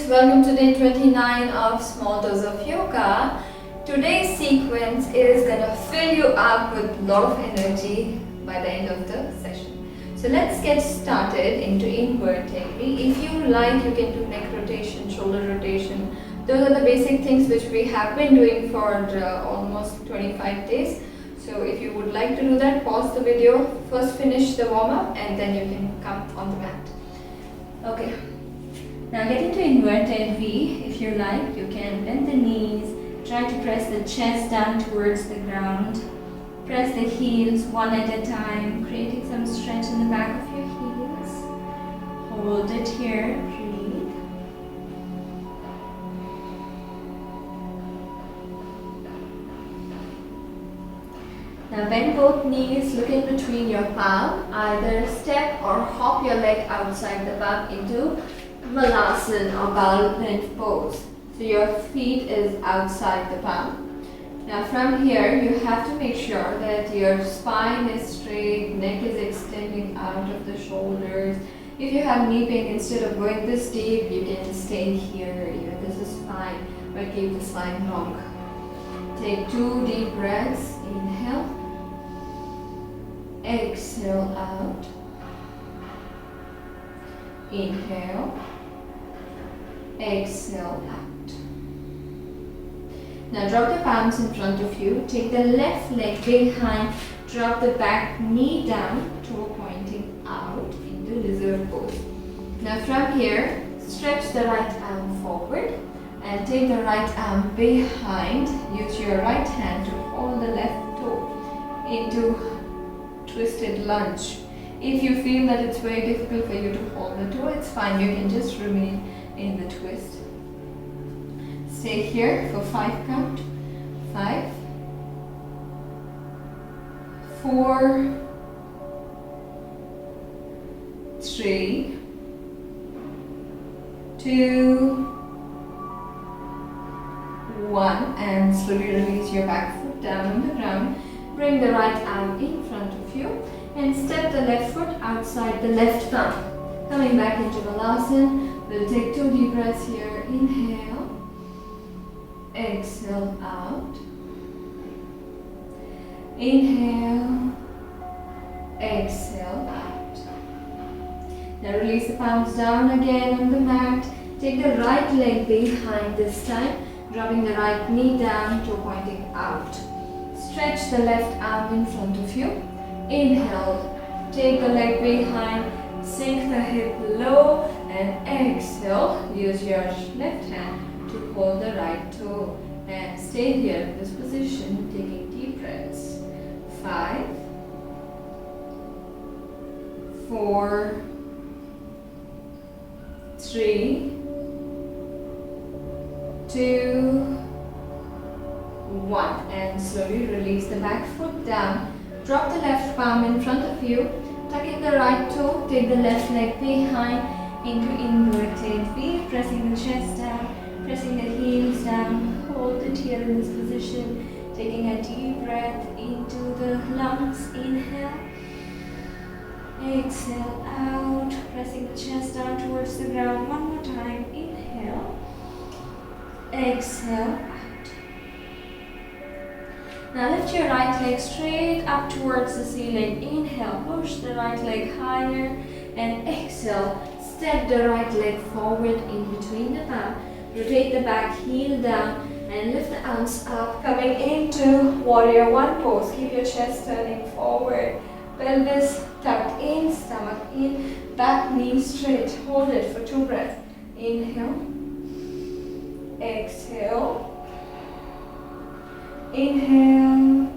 welcome to day 29 of Small Dose of Yoga. Today's sequence is gonna fill you up with a lot of energy by the end of the session. So let's get started into inverted V. If you like, you can do neck rotation, shoulder rotation. Those are the basic things which we have been doing for almost 25 days. So if you would like to do that, pause the video, first finish the warm-up and then you can come on the mat. Okay. Now get into inverted V. If you like, you can bend the knees, try to press the chest down towards the ground. Press the heels one at a time, creating some stretch in the back of your heels. Hold it here, breathe. Now bend both knees, look in between your palm. Either step or hop your leg outside the palm into Balasana or balanced pose. So your feet is outside the palm. Now from here you have to make sure that your spine is straight, neck is extending out of the shoulders. If you have knee pain, instead of going this deep, you can stay here. Even this is fine, but keep the spine long. Take 2 deep breaths. Inhale. Exhale out. Inhale. Exhale out. Now drop the palms in front of you. Take the left leg behind. Drop the back knee down, toe pointing out into lizard pose. Now from here, stretch the right arm forward and take the right arm behind. Use your right hand to hold the left toe into twisted lunge. If you feel that it's very difficult for you to hold the toe, it's fine. You can just remain in the twist. Stay here for 5 count. 5, 4, 3, 2, 1, and slowly release your back foot down on the ground. Bring the right arm in front of you and step the left foot outside the left thumb. Coming back into Balasana. We'll take 2 deep breaths here. Inhale. Exhale out. Inhale. Exhale out. Now release the palms down again on the mat. Take the right leg behind this time. Dropping the right knee down, toe pointing out. Stretch the left arm in front of you. Inhale. Take the leg behind. Sink the hip low and exhale. Use your left hand to hold the right toe and stay here in this position, taking deep breaths. 5, 4, 3, 2, 1, and slowly release the back foot down. Drop the left palm in front of you. Tuck in the right toe, take the left leg behind into inverted V, pressing the chest down, pressing the heels down, hold it here in this position, taking a deep breath into the lungs, inhale, exhale out, pressing the chest down towards the ground, one more time, inhale, exhale out. Now lift your right leg straight up towards the ceiling. Inhale, push the right leg higher and exhale. Step the right leg forward in between the palm. Rotate the back heel down and lift the arms up. Coming into warrior 1 pose. Keep your chest turning forward. Pelvis tucked in, stomach in, back knee straight. Hold it for 2 breaths. Inhale. Exhale. Inhale,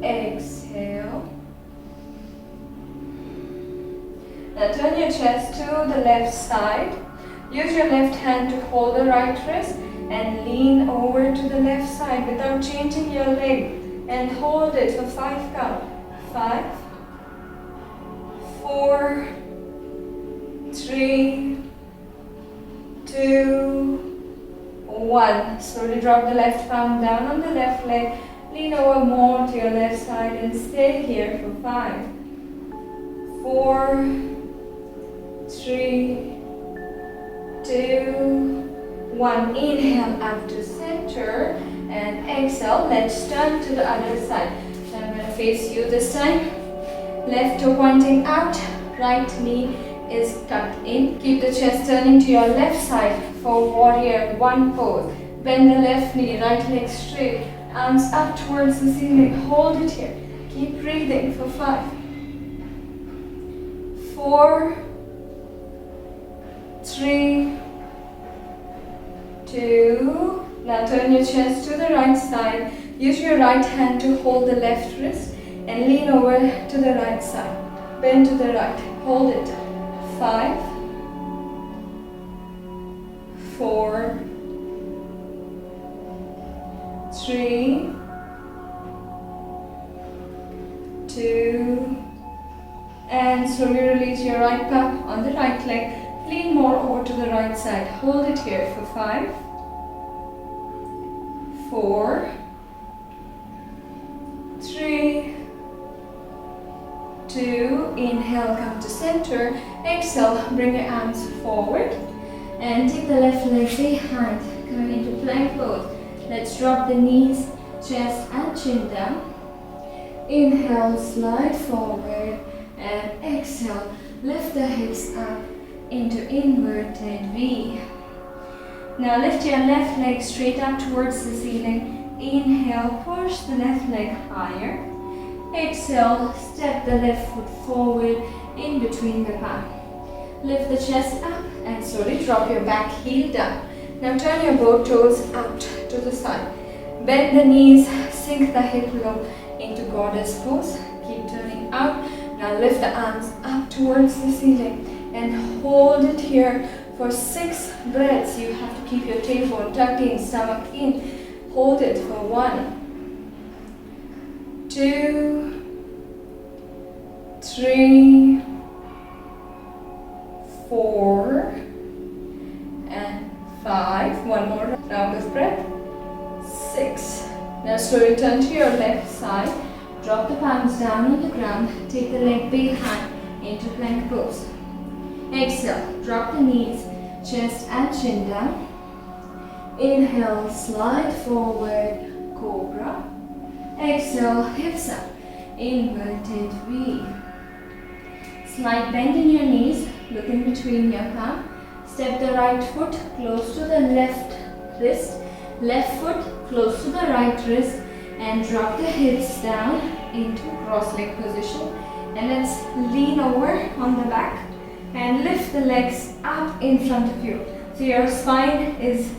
exhale. Now turn your chest to the left side. Use your left hand to hold the right wrist and lean over to the left side without changing your leg and hold it for 5 count. 5, 4, 3, 2, 1. Slowly drop the left palm down on the left leg. Lean over more to your left side and stay here for 5, 4, 3, 2, 1. Inhale up to center and exhale. Let's turn to the other side. So I'm going to face you this time. Left toe pointing out, right knee is tucked in. Keep the chest turning to your left side for warrior one pose. Bend the left knee, right leg straight, arms up towards the ceiling. Hold it here. Keep breathing for 5, 4, 3, 2. Now turn your chest to the right side. Use your right hand to hold the left wrist and lean over to the right side. Bend to the right. Hold it. 5, 4, 3, 2, and slowly release your right palm on the right leg. Lean more over to the right side. Hold it here for 5, 4, 3, 2. Inhale, come to center. Exhale, bring your arms forward and take the left leg behind. Coming into plank pose. Let's drop the knees, chest and chin down. Inhale, slide forward and exhale. Lift the hips up into inverted V. Now lift your left leg straight up towards the ceiling. Inhale, push the left leg higher. Exhale, step the left foot forward in between the palm. Lift the chest up and slowly drop your back heel down. Now turn your both toes out to the side. Bend the knees, sink the hip low into goddess pose. Keep turning out. Now lift the arms up towards the ceiling and hold it here for 6 breaths. You have to keep your tailbone tucked in, stomach in. Hold it for 1, 2, 3, 4, and 5. One more round of breath. 6. Now slowly turn to your left side. Drop the palms down on the ground. Take the leg behind into plank pose. Exhale, drop the knees, chest and chin down. Inhale, slide forward, cobra. Exhale, hips up, inverted V. Slight bend in your knees, look in between your palm. Step the right foot close to the left wrist, left foot close to the right wrist, and drop the hips down into cross leg position. And let's lean over on the back and lift the legs up in front of you. So your spine is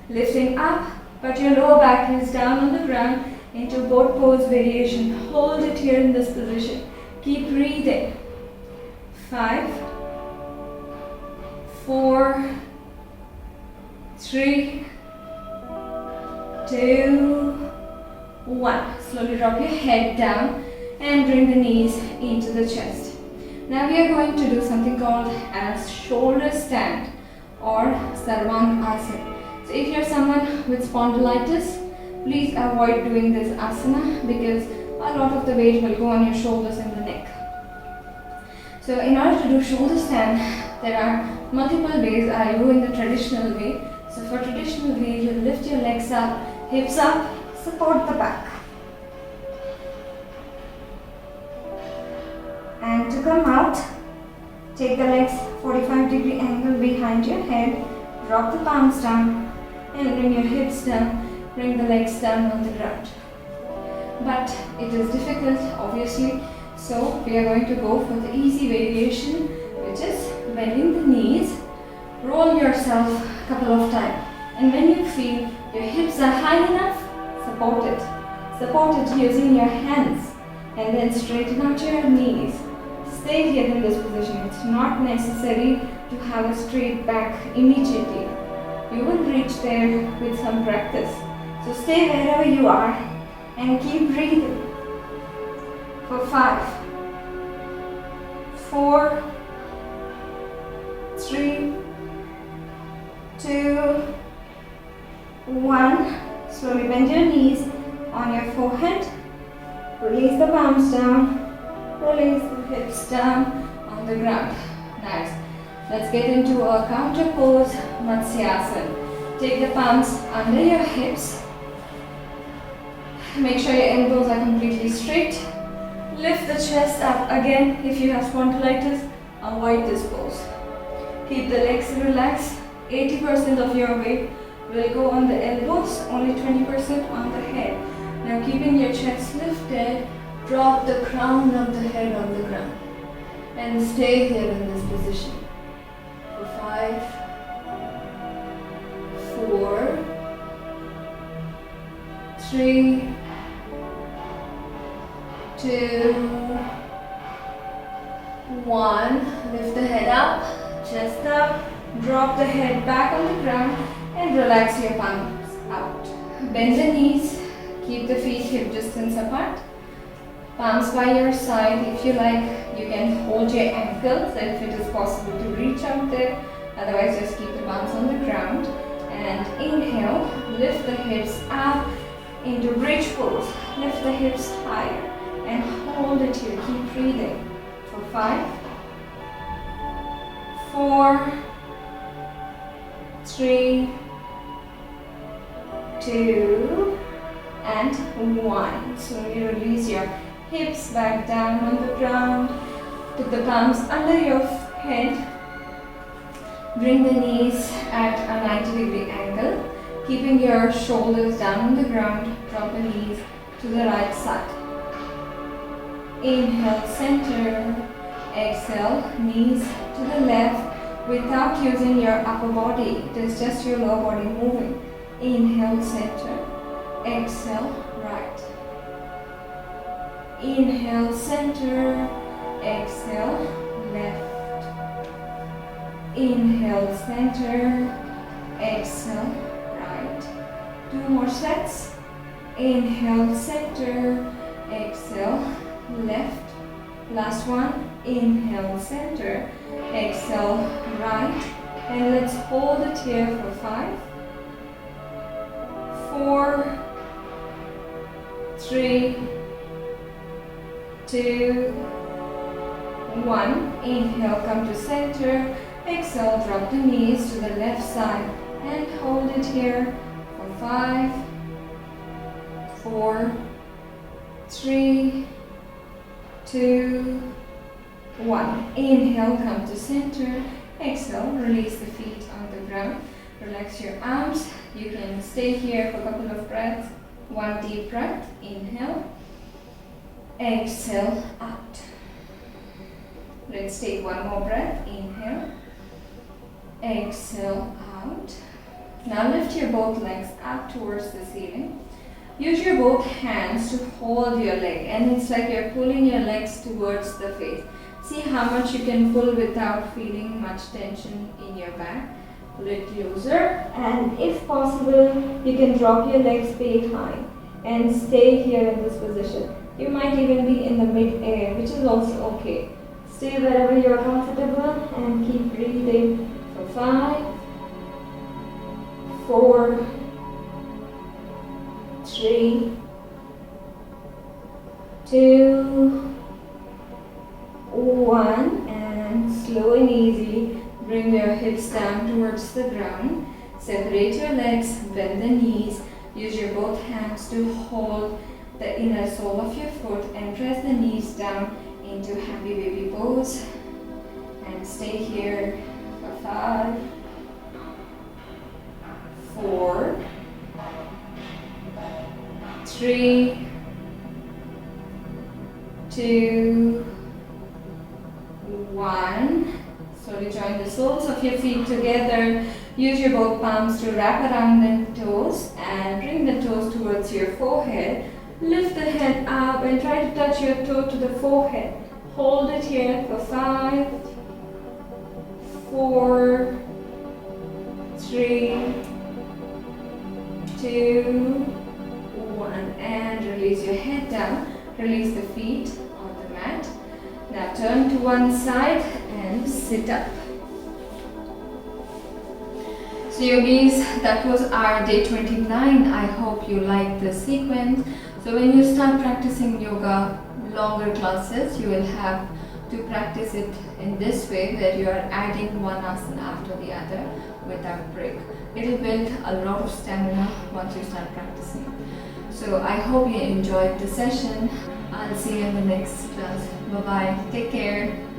lifting up, but your lower back is down on the ground into boat pose variation. Hold it here in this position. Keep breathing. 5, 4, 3, 2, 1. Slowly drop your head down and bring the knees into the chest. Now we are going to do something called as shoulder stand or Sarvangasana. So if you're someone with spondylitis, please avoid doing this asana because a lot of the weight will go on your shoulders and the neck. So in order to do shoulder stand, there are multiple ways. I do in the traditional way. So for traditional way, you lift your legs up, hips up, support the back. And to come out, take the legs 45-degree angle behind your head, drop the palms down and bring your hips down, bring the legs down on the ground. But it is difficult obviously, so we are going to go for the easy variation, which is bending the knees, roll yourself a couple of times, and when you feel your hips are high enough, support it. Support it using your hands and then straighten out your knees. Stay here in this position. It's not necessary to have a straight back immediately. You will reach there with some practice. So stay wherever you are and keep breathing. For 5, 4, 3, 2, 1. Slowly bend your knees on your forehead. Release the palms down. Release the hips down on the ground. Nice. Let's get into a counter pose, Matsyasana. Take the palms under your hips. Make sure your elbows are completely straight. Lift the chest up again. If you have spondylitis, avoid this pose. Keep the legs relaxed. 80% of your weight will go on the elbows, only 20% on the head. Now keeping your chest lifted, drop the crown of the head on the ground. And stay here in this position. For 5, 4, 3, 2, 1. Lift the head up, chest up, drop the head back on the ground and relax your palms out. Bend the knees, keep the feet hip distance apart. Palms by your side. If you like, you can hold your ankles if it is possible to reach out there. Otherwise, just keep the palms on the ground. And inhale, lift the hips up into bridge pose. Lift the hips higher and hold it here. Keep breathing for 5, 4, 3, 2, and 1. Slowly release your hips back down on the ground. Put the palms under your head. Bring the knees at a 90-degree angle. Keeping your shoulders down on the ground. Drop the knees to the right side. Inhale, center. Exhale, knees to the left without using your upper body. It is just your lower body moving. Inhale, center. Exhale, right. Inhale, center. Exhale, left. Inhale, center. Exhale, right. 2 more sets. Inhale, center. Exhale, left. Last one. Inhale, center. Exhale, right. And let's hold it here for 5, 4, 3, 2, 1. Inhale, come to center. Exhale, drop the knees to the left side and hold it here for 5, 4, 3, 2, 1. Inhale, come to center. Exhale, release the feet on the ground. Relax your arms. You can stay here for a couple of breaths. 1 deep breath. Inhale. Exhale, out. Let's take 1 more breath. Inhale. Exhale, out. Now lift your both legs up towards the ceiling. Use your both hands to hold your leg, and it's like you're pulling your legs towards the face. See how much you can pull without feeling much tension in your back. Pull it closer, and if possible, you can drop your legs spade high and stay here in this position. You might even be in the mid-air, which is also okay. Stay wherever you're comfortable and keep breathing for 5, 4, 3, 2, 1, and slow and easy bring your hips down towards the ground. Separate your legs, bend the knees. Use your both hands to hold the inner sole of your foot and press the knees down into happy baby pose. And stay here for 5, 4, 3, 2, 1. Slowly join the soles of your feet together. Use your both palms to wrap around the toes and bring the toes towards your forehead. Lift the head up and try to touch your toe to the forehead. Hold it here for 5, 4, 3, 2, 1, and release your head down. Release the feet on the mat. Now turn to one side and sit up. So yogis, that was our day 29. I hope you liked the sequence. So when you start practicing yoga, longer classes, you will have to practice it in this way, where you are adding one asana after the other without break. It will build a lot of stamina once you start practicing. So I hope you enjoyed the session. I'll see you in the next class. Bye bye. Take care.